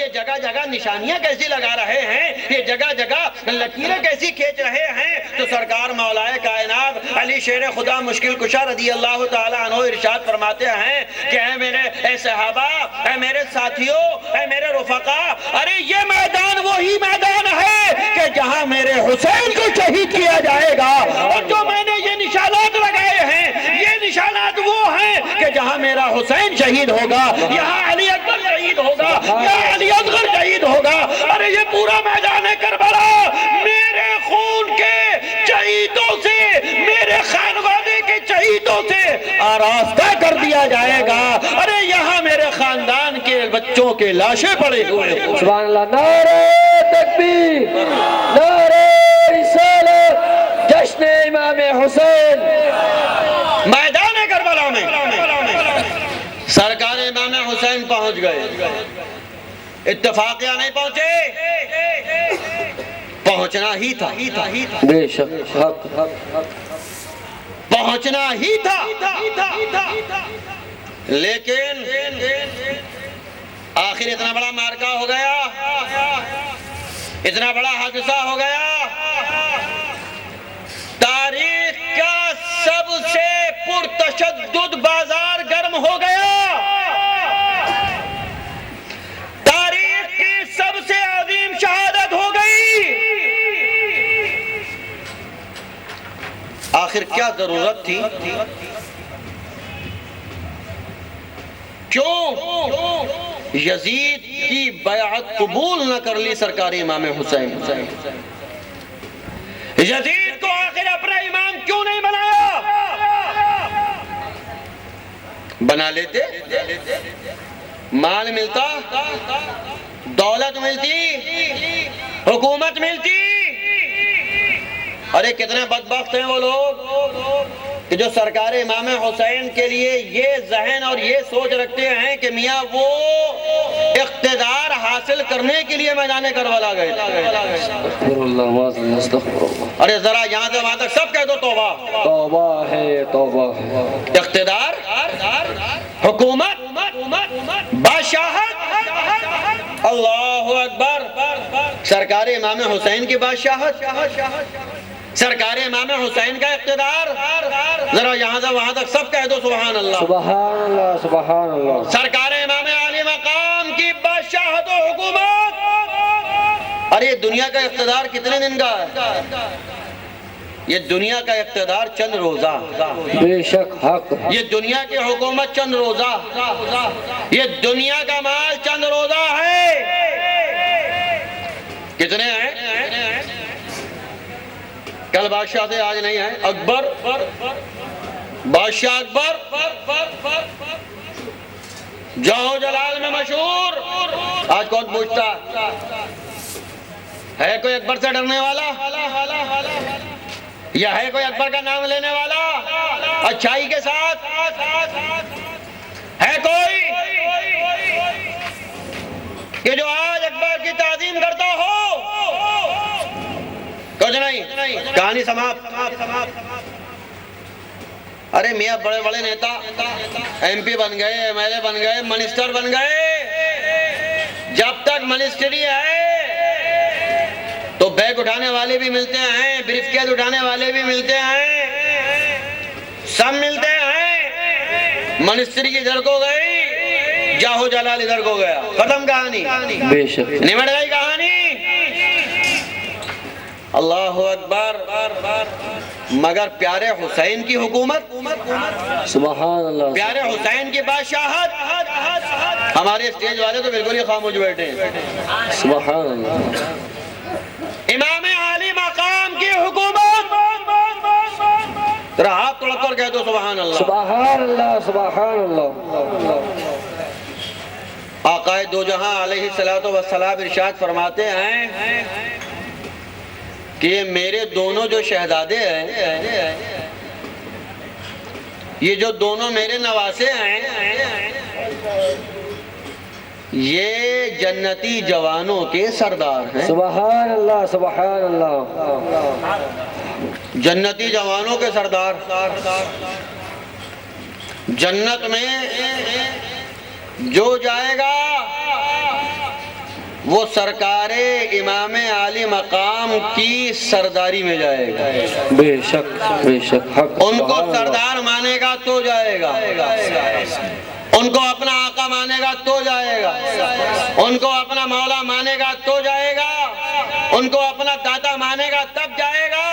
یہ جگہ جگہ نشانیاں کیسی لگا رہے ہیں، یہ جگہ جگہ لکیریں کیسی کھینچ رہے ہیں، تو سرکار مولائے کائنات علی شیر خدا مشکل کشا رضی اللہ تعالیٰ عنہ ارشاد فرماتے ہیں کہ اے صحابہ، اے میرے ساتھیوں، اے میرے رفقا، ارے یہ میدان وہی میدان ہے کہ جہاں میرے حسین کو شہید کیا جائے گا، اور جو میں نے یہ نشانات لگائے ہیں یہ نشانات وہ ہیں کہ جہاں میرا حسین شہید ہوگا، یہاں علی اکبر شہید ہوگا، یہاں علی اصغر شہید ہوگا۔ ارے یہ پورا میدان کربلا میرے خون کے شہیدوں سے، میرے خانوادے کے شہیدوں سے آراستہ کر دیا جائے گا۔ ارے یہاں میرے خاندان کے بچوں کے لاشیں پڑے ہوئے۔ سبحان اللہ، نعرہ تکبیر، نعرہ رسالت، جشن امام حسین۔ میدان کربلا میں سرکار امام حسین پہنچ گئے، اتفاقیہ نہیں پہنچے، پہنچنا ہی تھا، بے شک، حق پہنچنا ہی تھا، لیکن آخر اتنا بڑا مارکا ہو گیا، اتنا بڑا حادثہ ہو گیا، تاریخ کا سب سے پرتشدد بازار گرم ہو گیا، تاریخ کی سب سے عظیم شہادت ہو گئی۔ آخر کیا ضرورت تھی؟ کیوں یزید کی بیعت قبول نہ کر لی سرکار امام حسین؟ یزید کو آخر اپنا امام کیوں نہیں بنایا؟ بنا لیتے، مال ملتا، دولت ملتی، حکومت ملتی۔ ارے کتنے بدبخت ہیں وہ لوگ کہ جو سرکار امام حسین کے لیے یہ ذہن اور یہ سوچ رکھتے ہیں کہ میاں وہ اقتدار حاصل کرنے کے لیے میدان کربلا گئے۔ ارے ذرا یہاں سے وہاں تک سب کہہ دو توبہ، توبہ ہے، توبہ ہے۔ اقتدار، حکومت، بادشاہت، اللہ اکبر، سرکار امام حسین کی بادشاہت، سرکار امام حسین کا اقتدار، ذرا یہاں سے وہاں تک سب کہہ دو سبحان اللہ، سبحان اللہ، سبحان اللہ۔ سرکار امام علی مقام کی بادشاہت و حکومت۔ ارے دنیا کا اقتدار کتنے دن کا ہے؟ یہ دنیا کا اقتدار چند روزہ، بے شک، حق۔ یہ دنیا کی حکومت چند روزہ، یہ دنیا کا مال چند روزہ ہے۔ کتنے ہیں؟ کل بادشاہ تھے، آج نہیں ہے، اکبر، بادشاہ اکبر جاہ و جلال میں مشہور، آج کون پوچھتا ہے کوئی اکبر سے ڈرنے والا، یا ہے کوئی اکبر کا نام لینے والا اچھائی کے ساتھ؟ ہے کوئی کہ جو آج اکبر کی تعظیم کرتا ہو؟ کچھ نہیں، کہانی سماپت۔ ارے میاں بڑے بڑے نیتا ایم پی بن گئے، ایم ایل اے بن گئے، منسٹر بن گئے، جب تک منسٹری ہے تو بیگ اٹھانے والے بھی ملتے ہیں، بریف کیس اٹھانے والے بھی ملتے ہیں، سب ملتے ہیں۔ منسٹری کی ادھر کو گئی، جاہو جلال ادھر کو گیا، ختم کہانی، بے شک، نمٹ گئی کہانی۔ اللہ اکبر۔ مگر پیارے حسین کی حکومت، سبحان اللہ، پیارے حسین کی بادشاہت، ہمارے اسٹیج والے تو بالکل ہی خاموش بیٹھے ہیں۔ سبحان اللہ، امام علی مقام کی حکومت، ذرا ہاتھ توڑ کر کہہ دو سبحان اللہ، سبحان اللہ، سبحان اللہ۔ آقائے دو جہاں علیہ السلام ارشاد فرماتے ہیں کہ میرے دونوں جو شہزادے ہیں، یہ جو دونوں میرے نواسے ہیں، یہ جنتی جوانوں کے سردار ہیں۔ سبحان اللہ، سبحان اللہ، جنتی جوانوں کے سردار۔ جنت میں جو جائے گا وہ سرکار امام عالی مقام کی سرداری میں جائے گا. بے شک حق. ان کو سردار مانے گا تو جائے گا, ان کو اپنا آقا مانے گا تو جائے گا, ان کو اپنا مولا مانے گا تو جائے گا, ان کو اپنا داتا مانے گا تب جائے گا.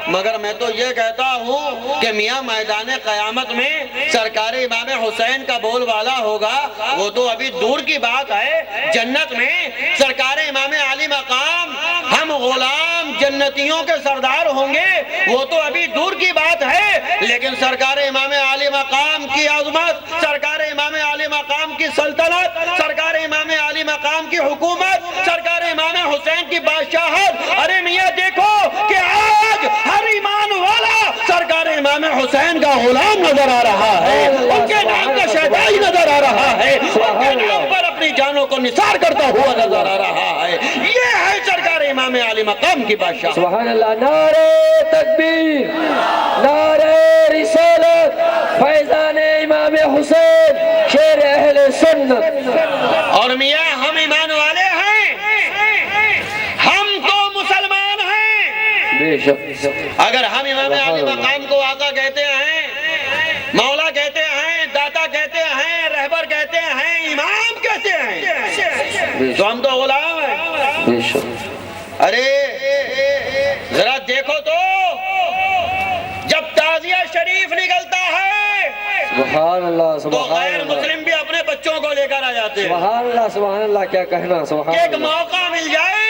مگر میں تو یہ کہتا ہوں کہ میاں میدان قیامت میں سرکار امام حسین کا بول والا ہوگا, وہ تو ابھی دور کی بات ہے. جنت میں سرکار امام عالی مقام ہم غلام جنتیوں کے سردار ہوں گے, وہ تو ابھی دور کی بات ہے. لیکن سرکار امام عالی مقام کی عظمت, سرکار امام عالی مقام کی سلطنت, سرکار امام عالی مقام کی حکومت, سرکار امام حسین کی بادشاہت, ارے میاں دیکھو کہ آج ہر ایمان والا سرکار امام حسین کا غلام نظر آ رہا ہے, ان کے نام کا شہدائی نظر آ رہا ہے, ان کے نام پر اپنی جانوں کو نثار کرتا ہوا نظر آ رہا ہے. یہ ہے سرکار امام عالی مقام کی بادشاہ. سبحان اللہ. نعرہ تکبیر, نعرہ رسالت, فیضان امام حسین شیر اہل سنت. اور میاں ہم ایمان والے ہیں, ہم تو مسلمان ہیں. بے شک. اگر ہم امام عالی مقام کو آقا کہتے ہیں, مولا کہتے ہیں, داتا کہتے ہیں, رہبر کہتے ہیں, امام کہتے ہیں, تو ہم تو غلام ہیں. بے شک. ارے ذرا دیکھو تو جب تعزیہ شریف نکلتا ہے سبحان اللہ. تو سبحان غیر اللہ. مسلم بھی اپنے بچوں کو لے کر آ جاتے ہیں. سبحان اللہ. سبحان اللہ. کیا کہنا. سبحان ایک اللہ. موقع مل جائے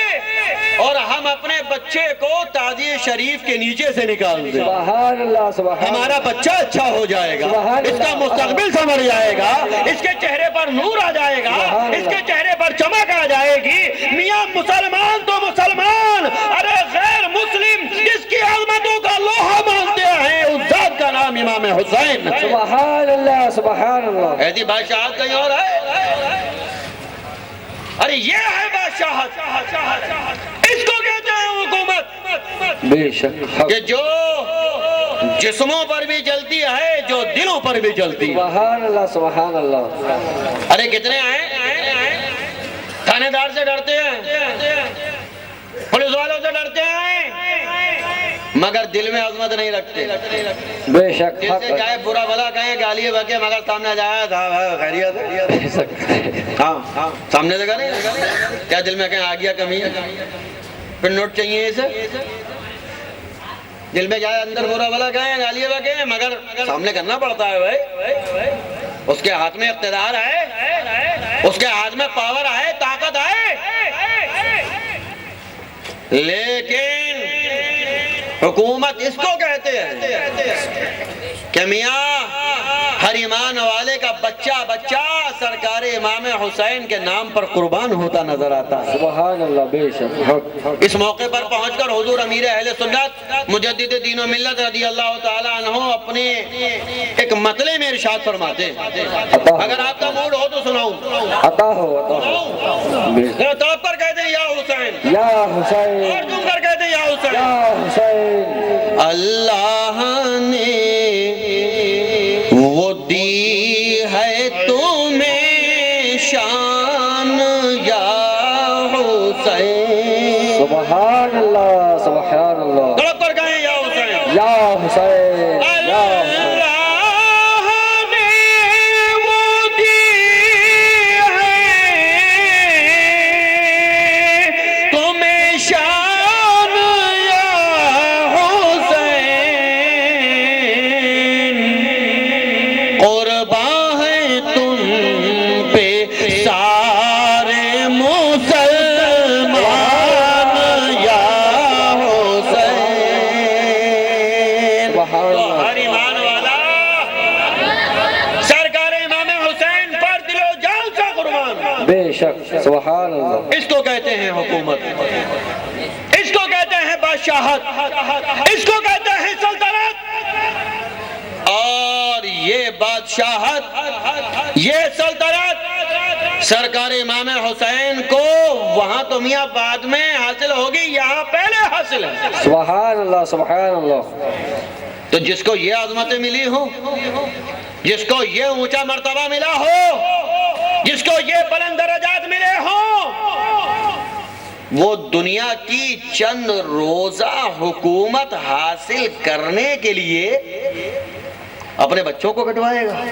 اور ہم اپنے بچے کو تعزیہ شریف کے نیچے سے نکال دیں, سبحان اللہ. سبحان ہمارا بچہ اچھا ہو جائے گا, سبحان اس کا اللہ. مستقبل سنور جائے گا, اس کے چہرے پر نور آ جائے گا, سبحان اس کے اللہ. چہرے پر چمک آ جائے گی. میاں مسلمان تو مسلمان, ارے غیر مسلم جس کی عظمتوں کا لوہا مانتے ہیں اس ذات کا نام امام حسین. سبحان اللہ. سبحان اللہ. ایسی بادشاہت کہیں اور ہے؟ ارے یہ ہے بادشاہت, اس کو کہتے ہیں حکومت, بے شک حق. کہ جو جسموں پر بھی جلتی ہے, جو دلوں پر بھی جلتی ہے. سبحان اللہ. سبحان اللہ. ارے کتنے ہیں تھانے دار سے ڈرتے ہیں, پولیس والوں سے ڈرتے ہیں, مگر دل میں عظمت نہیں رکھتے. بے شک دل حق. سے چاہے برا بھلا کہیں, گالی بکے, مگر سامنے جایا تھا خیریت, بے شک. ہاں سامنے سے نہیں, کیا دل میں کہیں آ گیا کمی ہے, پھر نوٹ چاہیے اسے, دل میں جائے اندر برا بھلا کہیں, گالی بکے, مگر سامنے کرنا پڑتا ہے بھائی. اس کے ہاتھ میں اقتدار ہے, اس کے ہاتھ میں پاور ہے, طاقت ہے. لیکن حکومت اس کو کہتے ہیں کہ میاں ہر ایمان والے کا بچہ سرکار امام حسین کے نام پر قربان ہوتا نظر آتا ہے. سبحان اللہ. بے شک حق. اس موقع پر پہنچ کر حضور امیر اہل سنت مجدد دین و ملت رضی اللہ تعالی عنہ اپنے ایک مطلع میں ارشاد فرماتے ہیں. اگر آپ کا موڈ ہو تو سناؤں, عطا ہو. عطا ہو. بے شک. طرف پر کہتے ہیں یا حسین, یا حسین. اور تم کر کہتے ہیں یا حسین. یا حسین. اللہ نے وہ دی ہے تمہیں شان یا حسین. سبحان اللہ. سبحان اللہ. طرف پر کہیں یا حسین. یا حسین. یا حسین. اللہ نے وہ دی ہے تمہیں شان یا حسین, قربان ہے تم پہ سارے مسلمان یا حسین. سبحان تو اللہ. ہر ایمان والا سرکار امام حسین پر دل و جان سے قربان. بے شک. سبحان اللہ. اس کو کہتے ہیں حکومت, اس کو کہتے ہیں بادشاہت, اس کو کہتے ہیں سلطنت. اور یہ بادشاہت, یہ سلطنت سرکار امام حسین کو وہاں تو میاں بعد میں حاصل ہوگی, یہاں پہلے حاصل ہے. سبحان اللہ. سبحان اللہ. تو جس کو یہ عظمتیں ملی ہوں, جس کو یہ اونچا مرتبہ ملا ہو, جس کو یہ بلند درجات ملے ہوں, وہ دنیا کی چند روزہ حکومت حاصل کرنے کے لیے اپنے بچوں کو کٹوائے گا،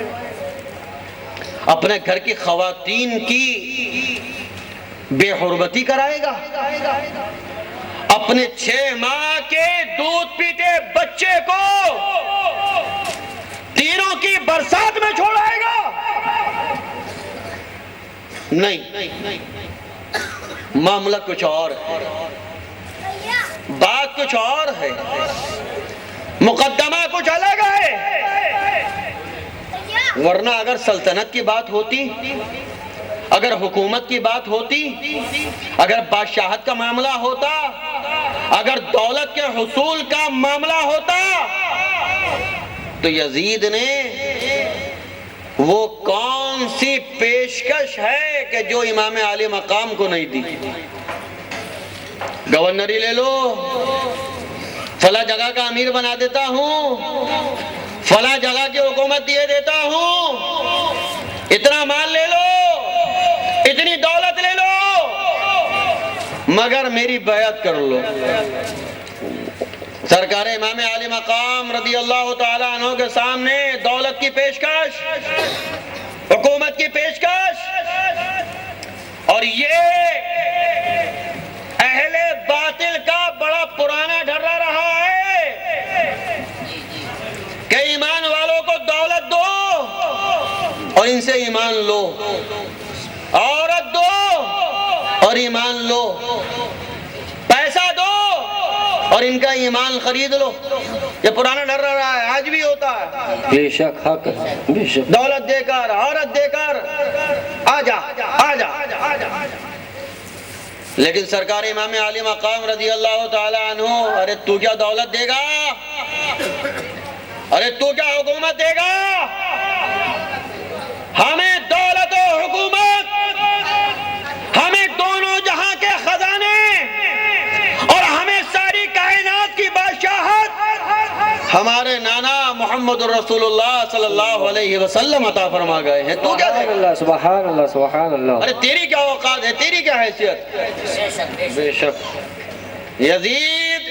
اپنے گھر کی خواتین کی بے حرمتی کرائے گا، اپنے 6 ماہ کے دودھ پیتے بچے کو تیروں کی برسات میں چھوڑائے گا؟ نہیں، معاملہ کچھ اور ہے، بات کچھ اور ہے، مقدمہ کچھ الگ ہے۔ ورنہ اگر سلطنت کی بات ہوتی، اگر حکومت کی بات ہوتی، اگر بادشاہت کا معاملہ ہوتا، اگر دولت کے حصول کا معاملہ ہوتا، تو یزید نے وہ کون سی پیشکش ہے کہ جو امام عالی مقام کو نہیں دی؟ گورنری لے لو، فلاں جگہ کا امیر بنا دیتا ہوں، فلاں جگہ کی حکومت دیے دیتا ہوں، اتنا مال لے لو، اتنی دولت لے لو، مگر میری بیعت کر لو۔ سرکار امام عالی مقام رضی اللہ تعالیٰ عنہ کے سامنے دولت کی پیشکش، حکومت کی پیشکش، اور یہ اہل باطل کا بڑا پرانا ڈھرا رہا ہے کہ ایمان والوں کو دولت دو اور ان سے ایمان لو، عورت دو اور ایمان لو، پیسہ دو اور ان کا ایمان خرید لو۔ یہ پرانا ڈر رہا ہے، آج بھی ہوتا ہے۔ بے شک حق ہے، بے شک۔ دولت دے کر، عورت دے کر، آجا آجا۔ لیکن سرکار امام عالی مقام رضی اللہ تعالی عنہ، ارے تو کیا دولت دے گا؟ ارے تو کیا حکومت دے گا؟ ہمیں دولت و حکومت، ہمیں دونوں جہاں کے خزانے اور ہمیں ساری کائنات کی بادشاہت ہمارے نانا محمد الرسول اللہ صلی اللہ علیہ وسلم عطا فرما گئے ہیں۔ تو کیا دے گا؟ سبحان اللہ، سبحان اللہ۔ ارے تیری کیا اوقات ہے، تیری کیا حیثیت؟ بے شک۔ یزید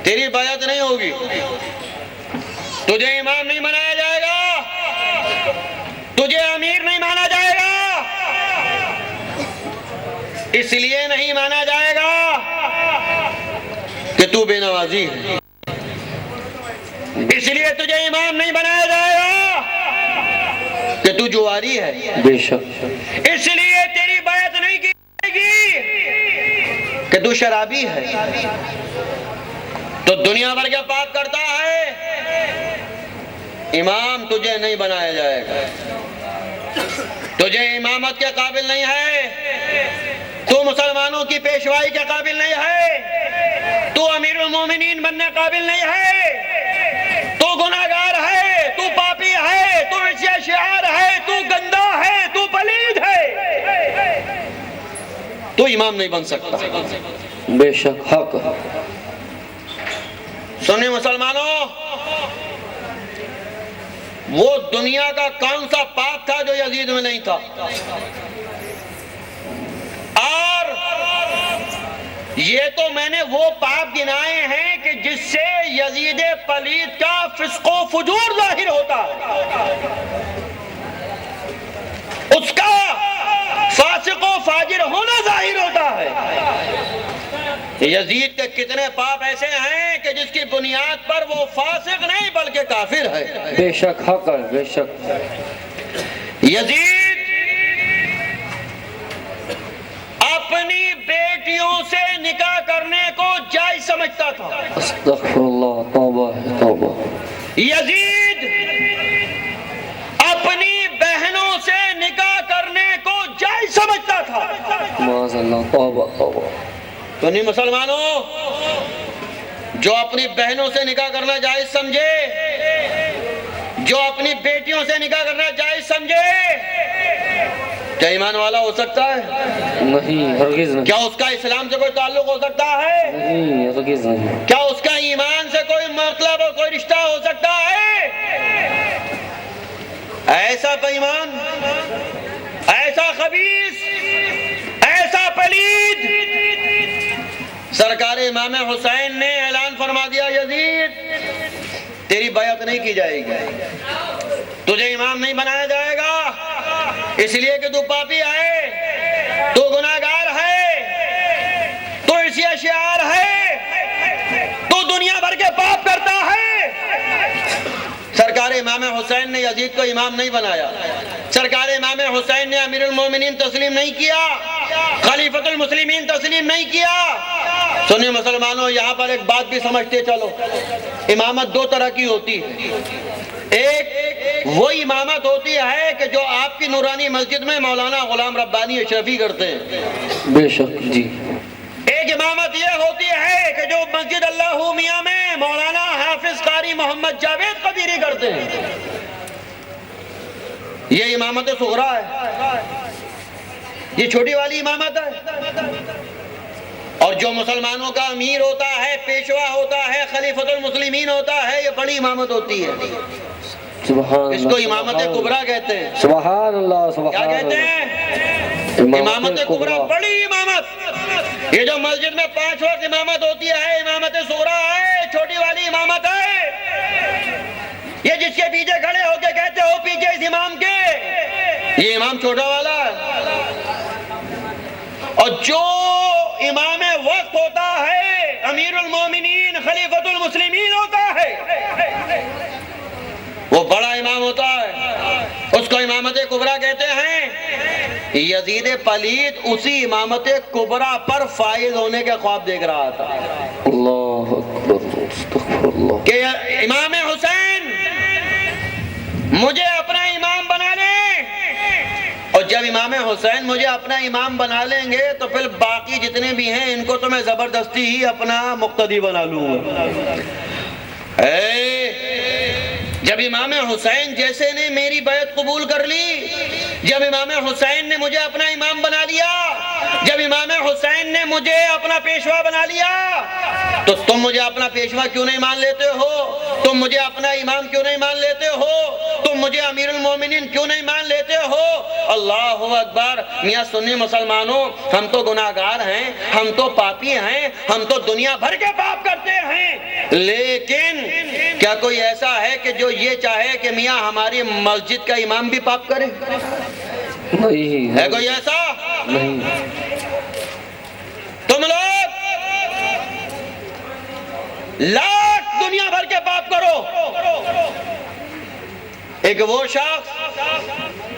تیری بیعت نہیں ہوگی، تجھے امام نہیں بنایا جائے گا، تجھے امیر نہیں مانا جائے گا۔ اس لیے نہیں مانا جائے گا کہ تو بے نوازی ہے، اس لیے تجھے امام نہیں بنایا جائے گا کہ تو جواری ہے، بے شک۔ اس لیے تیری بیعت نہیں کی جائے گی کہ تو شرابی ہے، تو دنیا بھر کے پاک کرتا ہے، امام تجھے نہیں بنایا جائے گا، تجھے امامت کے قابل نہیں ہے، تو مسلمانوں کی پیشوائی کے قابل نہیں ہے، تو امیر المومنین بننے قابل نہیں ہے، تو گناہگار ہے، تو پاپی ہے، تو عصیہ شعار ہے، تو گندا ہے، تو پلید ہے، تو امام نہیں بن سکتا۔ بے شک حق۔ سنیں مسلمانوں، وہ دنیا کا کون سا پاپ تھا جو یزید میں نہیں تھا؟ اور یہ تو میں نے وہ پاپ گنائے ہیں کہ جس سے یزید پلید کا فسق و فجور ظاہر ہوتا ہے، اس کا فاسق و فاجر ہونا ظاہر ہوتا ہے۔ یزید کے کتنے پاپ ایسے ہیں کہ جس کی بنیاد پر وہ فاسق نہیں بلکہ کافر ہے۔ بے شک حق ہے، بے شک۔ یزید اپنی بیٹیوں سے نکاح کرنے کو جائز سمجھتا تھا۔ استغفر اللہ، توبہ ہے، توبہ۔ یزید اپنی بہنوں سے نکاح کرنے کو جائز سمجھتا تھا۔ معاذ اللہ، توبہ، توبہ۔ تو نہیں مسلمانوں، جو اپنی بہنوں سے نکاح کرنا جائز سمجھے، جو اپنی بیٹیوں سے نکاح کرنا جائز سمجھے، کیا ایمان والا ہو سکتا ہے؟ نہیں، ہرگز نہیں۔ کیا اس کا اسلام سے کوئی تعلق ہو سکتا ہے؟ نہیں، ہرگز نہیں۔ کیا اس کا ایمان سے کوئی مطلب اور کوئی رشتہ ہو سکتا ہے؟ ایسا بے ایمان، ایسا خبیث، ایسا پلید امام حسین نے اعلان فرما دیا یزید تیری بیعت نہیں کی جائے گی، تجھے امام نہیں بنایا جائے گا، اس لیے کہ تو پاپی ہے، تو گناہگار ہے، تو اسی اشعار ہے، تو دنیا بھر کے پاپ کرتا ہے۔ سرکار امام حسین نے یزید کو امام نہیں بنایا، سرکار امام حسین نے امیر المومنین تسلیم نہیں کیا، خلیفۃ المسلمین تسلیم نہیں کیا۔ سنی مسلمانوں، یہاں پر ایک بات بھی سمجھتے چلو، امامت دو طرح کی ہوتی ہے۔ ایک وہ امامت ہوتی ہے کہ جو آپ کی نورانی مسجد میں مولانا غلام ربانی اشرفی کرتے ہیں، بے شک جی۔ ایک امامت یہ ہوتی ہے کہ جو مسجد اللہ میاں میں مولانا حافظ قاری محمد جاوید قدیری کرتے ہیں، یہ امامت صغرا ہے، یہ چھوٹی والی امامت ہے۔ اور جو مسلمانوں کا امیر ہوتا ہے، پیشوا ہوتا ہے، خلیفۃ المسلمین ہوتا ہے، یہ بڑی امامت ہوتی ہے، سبحان اس کو اللہ، امامت کبریٰ کہتے ہیں۔ سبحان اللہ، کیا سبحان کہتے اللہ، ہیں؟ امامت کبریٰ، بڑی امامت۔ یہ جو مسجد میں 5 وقت امامت ہوتی ہے، امامت صغرا ہے، چھوٹی والی امامت ہے۔ یہ جس کے پیچھے کھڑے ہو کے کہتے ہو پیچھے اس امام کے، یہ امام چھوٹا والا ہے۔ اور جو امام وقت ہوتا ہے، امیر المومنین خلیفۃ المسلمین ہوتا ہے، وہ بڑا امام ہوتا ہے، اس کو امامت کبریٰ کہتے ہیں۔ یزید پلید اسی امامت کبریٰ پر فائز ہونے کے خواب دیکھ رہا تھا اللہ اکبر، استغفر اللہ، کہ امام حسین مجھے اپنا امام بنا لیں، اور جب امام حسین مجھے اپنا امام بنا لیں گے تو پھر باقی جتنے بھی ہیں ان کو تو میں زبردستی ہی اپنا مقتدی بنا لوں گا۔ جب امام حسین جیسے نے میری بیعت قبول کر لی، جب امام حسین نے مجھے اپنا امام بنا لیا، جب امام حسین نے مجھے اپنا پیشوا بنا لیا، تو تم مجھے اپنا پیشوا کیوں نہیں مان لیتے ہو؟ تم مجھے اپنا امام کیوں نہیں مان لیتے ہو؟ تم مجھے امیر المومنین کیوں نہیں مان لیتے ہو؟ اللہ اکبر۔ میاں سنی مسلمانوں، ہم تو گناہگار ہیں، ہم تو پاپی ہیں، ہم تو دنیا بھر کے پاپ کرتے ہیں، لیکن کیا کوئی ایسا ہے کہ جو یہ چاہے کہ میاں ہماری مسجد کا امام بھی پاپ کرے؟ نہیں ہے کوئی ایسا؟ نہیں، تم لوگ لاکھ دنیا بھر کے پاپ کرو، ایک وہ شخص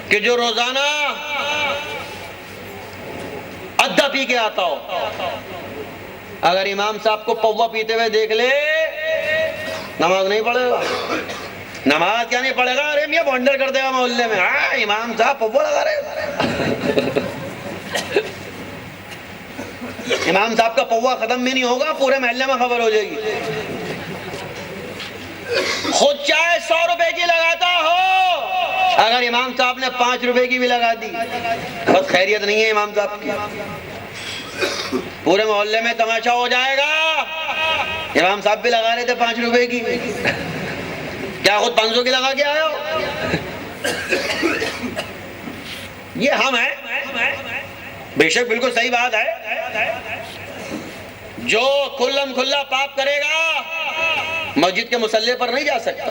کہ جو روزانہ ادھا پی کے آتا ہو، اگر امام صاحب کو پوا پیتے ہوئے دیکھ لے، نماز نہیں پڑھے گا۔ نماز کیا نہیں پڑھے گا؟ ارے میاں بونڈر کر دے گا محلے میں، ہاں امام صاحب پوا لگا رہے، امام صاحب کا پوا ختم بھی نہیں ہوگا، پورے محلے میں خبر ہو جائے گی۔ خود چاہے 100 روپے کی لگاتا ہو، اگر امام صاحب نے 5 روپے کی بھی لگا دی، بس خیریت نہیں ہے امام صاحب کی، پورے محلے میں تماشا ہو جائے گا۔ امام صاحب بھی لگا رہے تھے 5 روپے کی، کیا خود 500 کی لگا کے آئے ہو؟ یہ ہم ہیں، بے شک بالکل صحیح بات ہے۔ جو کھلم کھلا پاپ کرے گا مسجد کے مسلح پر نہیں جا سکتا،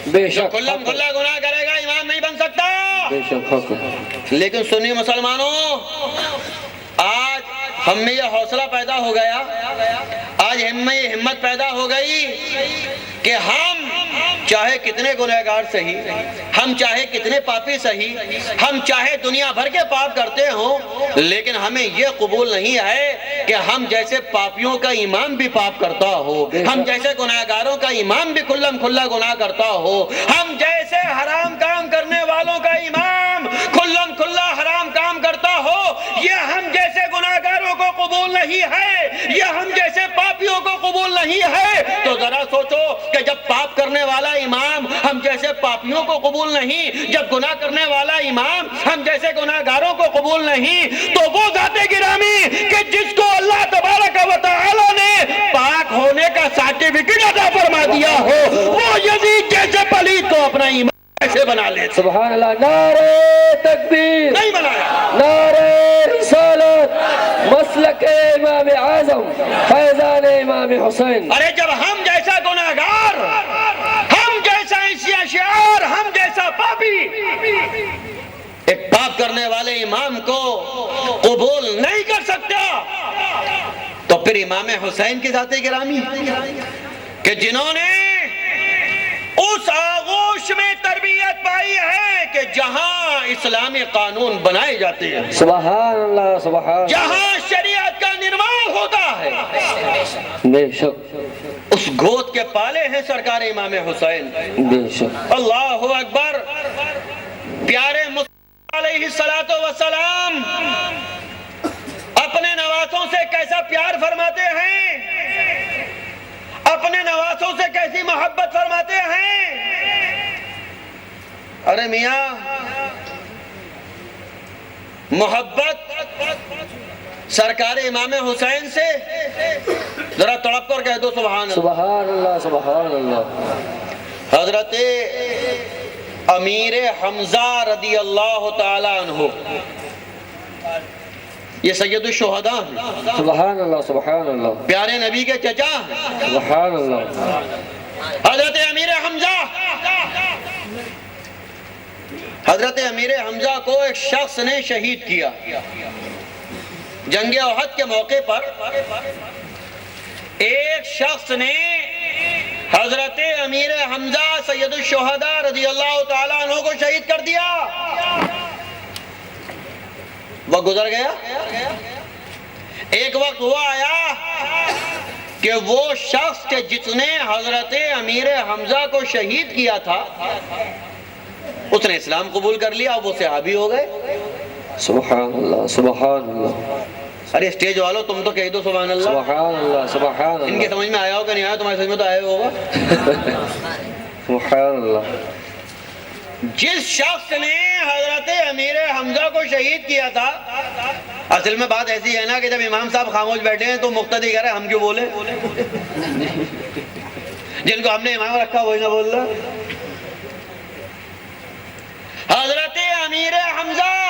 بے جو شک، کھلم کھلا گناہ کرے گا امام نہیں بن سکتا۔ بے شک حق۔ لیکن سنی مسلمانوں، آج ہم میں یہ حوصلہ پیدا ہو گیا، آج ہم میں یہ ہمت پیدا ہو گئی کہ ہم چاہے کتنے گنہگار سہی، ہم چاہے کتنے پاپی سہی، ہم چاہے دنیا بھر کے پاپ کرتے ہوں، لیکن ہمیں یہ قبول نہیں ہے کہ ہم جیسے پاپیوں کا امام بھی پاپ کرتا ہو، ہم جیسے گنہگاروں کا امام بھی کھلم کھلا گناہ کرتا ہو، ہم جیسے حرام کام کرنے والوں کا امام کھلم کھلا حرام کام کرتا ہو، یہ ہم جیسے گنہگاروں کو قبول نہیں ہے، یہ ہم جیسے پاپیوں کو قبول نہیں ہے۔ تو ذرا سوچو کہ جب پاپ کرنے والا امام ہم جیسے پاپیوں کو قبول نہیں، جب گناہ کرنے والا امام ہم جیسے گناہگاروں کو قبول نہیں، تو وہ ذات گرامی کہ جس کو اللہ تبارک و تعالی نے پاک ہونے کا سرٹیفکیٹ عطا فرما دیا ہو، وہ یزید جیسے پلید کو اپنا امام کیسے بنا لے؟ سبحان اللہ، نعرہ تکبیر، نہیں بنایا۔ نعرہ رسالت، مسلک امام اعظم فیضان امام حسین. ارے جب ہم جیسا گناہگار، ہم جیسا عیسیٰ شعار، ہم جیسا پاپی ایک پاپ کرنے والے امام کو قبول نہیں کر سکتا، تو پھر امام حسین کی ذات گرامی کہ جنہوں نے اس آغوش میں تربیت پائی ہے کہ جہاں اسلامی قانون بنائے جاتے ہیں، سبحان اللہ سبحان اللہ. جہاں شریعت کا نرمان ہوتا ہے، بے شک اس گود کے پالے ہیں سرکار امام حسین. بے شک. اللہ اکبر. پیارے مصطفیٰ علیہ السلام اپنے نواسوں سے کیسا پیار فرماتے ہیں، اپنے نواسوں سے کیسی محبت فرماتے ہیں. ارے میاں، محبت سرکار امام حسین سے ذرا تڑپ کر کہہ دو سبحان اللہ. سبحان اللہ سبحان اللہ. حضرت امیر حمزہ رضی اللہ تعالی عنہ، یہ سید الشہداء ہیں، سبحان اللہ سبحان اللہ. پیارے نبی کے چچا ہیں. سبحان اللہ. حضرت امیر حمزہ، حضرت امیر حمزہ کو ایک شخص نے شہید کیا. جنگ احد کے موقع پر ایک شخص نے حضرت امیر حمزہ سید الشہداء رضی اللہ تعالیٰ عنہ کو شہید کر دیا. وہ گزر گیا. ایک وقت ہوا آیا کہ وہ شخص کے جس نے حضرت امیر حمزہ کو شہید کیا تھا، اس نے اسلام قبول کر لیا، وہ صحابی ہو گئے. سبحان اللہ سبحان اللہ. ارے اسٹیج والو تم تو کہہ دو سبحان اللہ. سبحان اللہ سبحان ان کے اللہ. سمجھ میں آیا ہوگا نہیں آیا، تمہارے سمجھ میں تو آیا ہوگا. سبحان اللہ. جس شخص نے حضرت امیر حمزہ کو شہید کیا تھا، اصل میں بات ایسی ہے نا کہ جب امام صاحب خاموش بیٹھے ہیں تو مقتدی کہہ رہے ہیں ہم کیوں بولیں، جن کو ہم نے امام رکھا وہی نہ بول رہا. حضرت امیر حمزہ